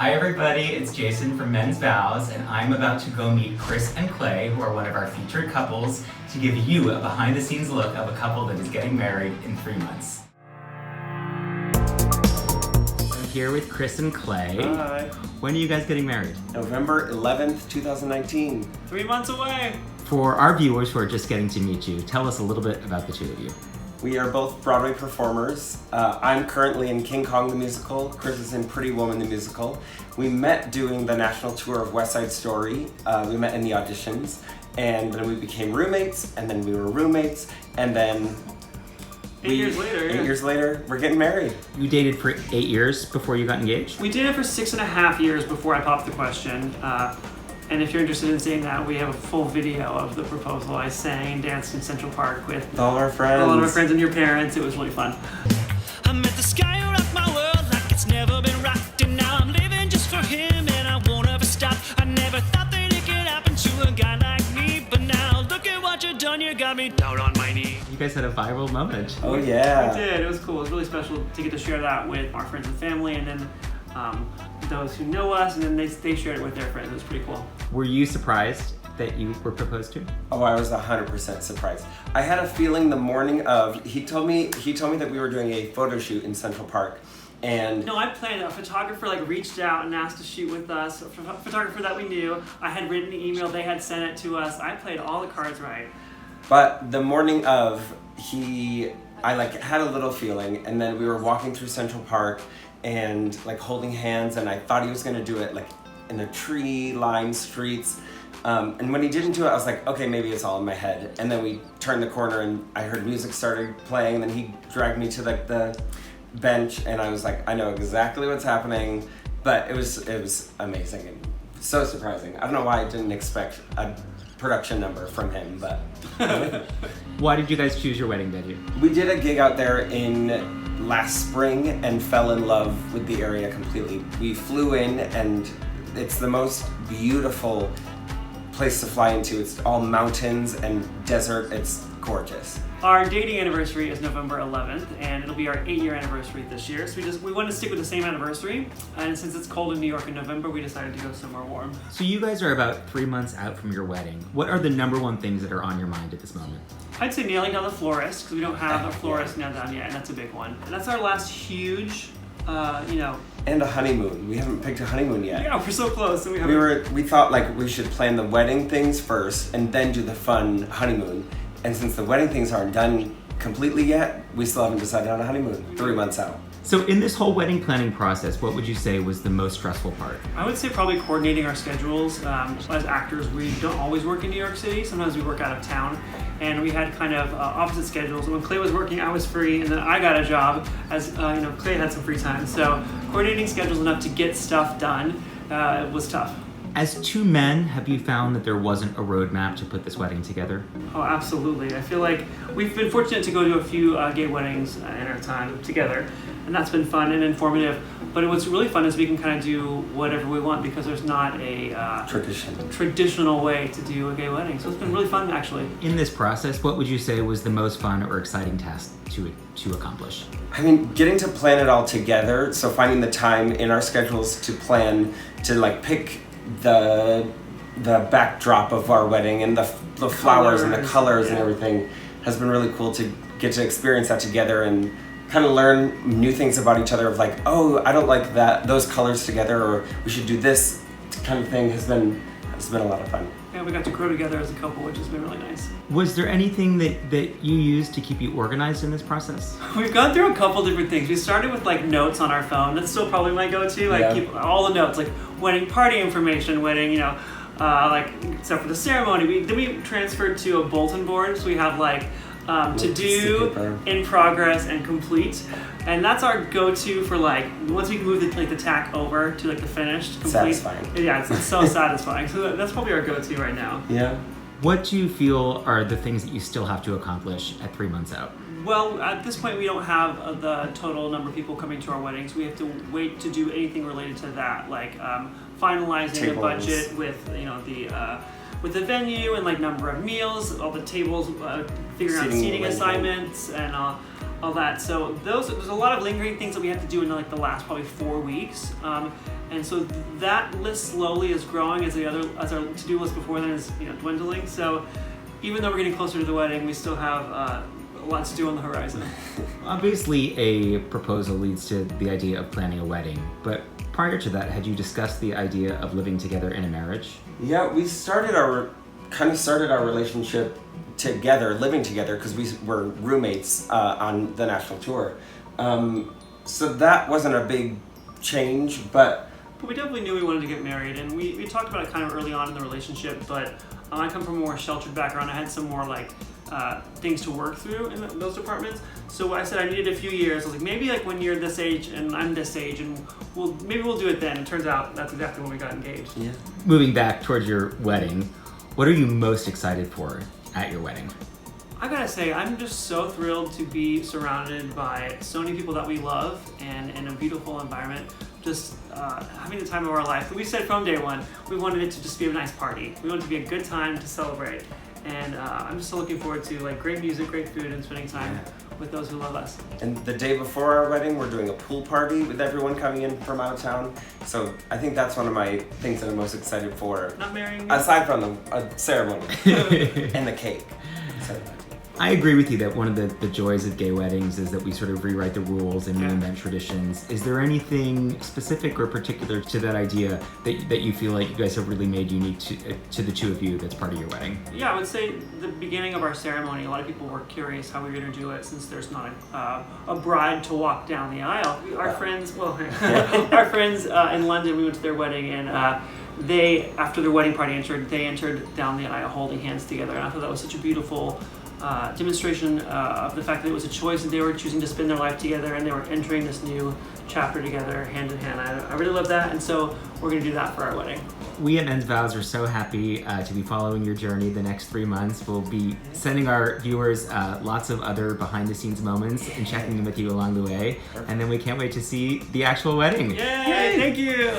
Hi everybody, it's Jason from Men's Vows, and I'm about to go meet Chris and Clay, who are one of our featured couples, to give you a behind-the-scenes look of a couple that is getting married in 3 months. I'm here with Chris and Clay. Hi. When are you guys getting married? November 11th, 2019. 3 months away. For our viewers who are just getting to meet you, tell us a little bit about the two of you. We are both Broadway performers. I'm currently in King Kong the musical. Chris is in Pretty Woman the musical. We met doing the national tour of West Side Story. We met in the auditions, and then we became roommates, and then we were roommates, and then 8 years later, yeah. 8 years later, we're getting married. You dated for 8 years before you got engaged? We did it for 6.5 years before I popped the question. And if you're interested in seeing that, we have a full video of the proposal. I sang and danced in Central Park with all our friends. A lot of our friends and your parents. It was really fun. I met the sky rock my world like it's never been rocked, and now I'm living just for him, and I won't ever stop. I never thought that it could happen to a guy like me, but now look at what you've done. You got me down on my knees. You guys had a viral moment. Oh yeah. We did. It was cool. It was really special to get to share that with our friends and family, and then those who know us, and then they shared it with their friends. It was pretty cool. Were you surprised that you were proposed to? Oh, I was 100% surprised. I had a feeling the morning of, he told me that we were doing a photo shoot in Central Park, and no, I planned it. A photographer reached out and asked to shoot with us. A photographer that we knew. I had written the email. They had sent it to us. I played all the cards right. But the morning of, I had a little feeling, and then we were walking through Central Park and holding hands, and I thought he was gonna do it in the tree-lined streets. And when he didn't do it, I was like, okay, maybe it's all in my head. And then we turned the corner and I heard music started playing, and then he dragged me to the bench, and I was like, I know exactly what's happening. But it was amazing and so surprising. I don't know why I didn't expect a production number from him, but. Why did you guys choose your wedding venue? We did a gig out there in last spring and fell in love with the area completely. We flew in, and it's the most beautiful place to fly into. It's all mountains and desert. It's gorgeous. Our dating anniversary is November 11th, and it'll be our 8-year anniversary this year. So we wanted to stick with the same anniversary, and since it's cold in New York in November, we decided to go somewhere warm. So you guys are about 3 months out from your wedding. What are the number one things that are on your mind at this moment? I'd say nailing down the florist, because we don't have a florist nailed down yet, and that's a big one. And that's our last huge, And a honeymoon. We haven't picked a honeymoon yet. Yeah, we're so close. And we thought we should plan the wedding things first and then do the fun honeymoon. And since the wedding things aren't done completely yet, we still haven't decided on a honeymoon. 3 months out. So in this whole wedding planning process, what would you say was the most stressful part? I would say probably coordinating our schedules. As actors, we don't always work in New York City. Sometimes we work out of town. And we had kind of opposite schedules. When Clay was working, I was free, and then I got a job as Clay had some free time. So coordinating schedules enough to get stuff done was tough. As two men, have you found that there wasn't a roadmap to put this wedding together? Oh, absolutely. I feel like we've been fortunate to go to a few gay weddings in our time together, and that's been fun and informative. But what's really fun is we can kind of do whatever we want, because there's not a traditional way to do a gay wedding. So it's been really fun, actually. In this process, what would you say was the most fun or exciting task to accomplish? I mean, getting to plan it all together, so finding the time in our schedules to plan, to pick the backdrop of our wedding and the flowers and the colors and everything has been really cool to get to experience that together and kind of learn new things about each other of oh, I don't like those colors together, or we should do this kind of thing. It's been a lot of fun. Yeah, we got to grow together as a couple, which has been really nice. Was there anything that you used to keep you organized in this process? We've gone through a couple different things. We started with notes on our phone. That's still probably my go-to. Keep all the notes, wedding party information, wedding, except for the ceremony. Then we transferred to a bulletin board, so we have to do, in progress, and complete. And that's our go-to for once we move the tack over to the finished, complete. Satisfying. Yeah, it's so satisfying. So that's probably our go-to right now. Yeah. What do you feel are the things that you still have to accomplish at 3 months out? Well, at this point, we don't have the total number of people coming to our weddings. We have to wait to do anything related to that, finalizing Tables. the budget with the venue and number of meals, all the tables, figuring out seating assignments, and all that. So there's a lot of lingering things that we have to do in like the last probably 4 weeks. And so that list slowly is growing as our to-do list before then is dwindling. So even though we're getting closer to the wedding, we still have lots to do on the horizon. Obviously, a proposal leads to the idea of planning a wedding, but prior to that, had you discussed the idea of living together in a marriage? Yeah, we started our relationship together, living together, because we were roommates on the national tour. So that wasn't a big change, but we definitely knew we wanted to get married, and we talked about it kind of early on in the relationship, but I come from a more sheltered background. I had some more like things to work through in those departments. So I said I needed a few years. I was like, maybe like when you're this age and I'm this age, and maybe we'll do it then. And it turns out that's exactly when we got engaged. Yeah. Moving back towards your wedding, what are you most excited for at your wedding? I gotta say, I'm just so thrilled to be surrounded by so many people that we love and in a beautiful environment. Just having the time of our life. We said from day one, we wanted it to just be a nice party. We wanted it to be a good time to celebrate. And I'm just so looking forward to like great music, great food, and spending time with those who love us. And the day before our wedding, we're doing a pool party with everyone coming in from out of town. So I think that's one of my things that I'm most excited for. Not marrying me. Aside from the ceremony and the cake. I agree with you that one of the joys of gay weddings is that we sort of rewrite the rules and reinvent traditions. Is there anything specific or particular to that idea that you feel like you guys have really made unique to the two of you that's part of your wedding? Yeah, I would say the beginning of our ceremony, a lot of people were curious how we were going to do it since there's not a bride to walk down the aisle. Our friends in London, we went to their wedding, and they, after their wedding party entered down the aisle holding hands together. And I thought that was such a beautiful demonstration of the fact that it was a choice and they were choosing to spend their life together and they were entering this new chapter together hand in hand. I really love that, and so we're going to do that for our wedding. We at Men's Vows are so happy to be following your journey the next 3 months. We'll be sending our viewers lots of other behind the scenes moments and checking in with you along the way. And then we can't wait to see the actual wedding. Yay! Thank you!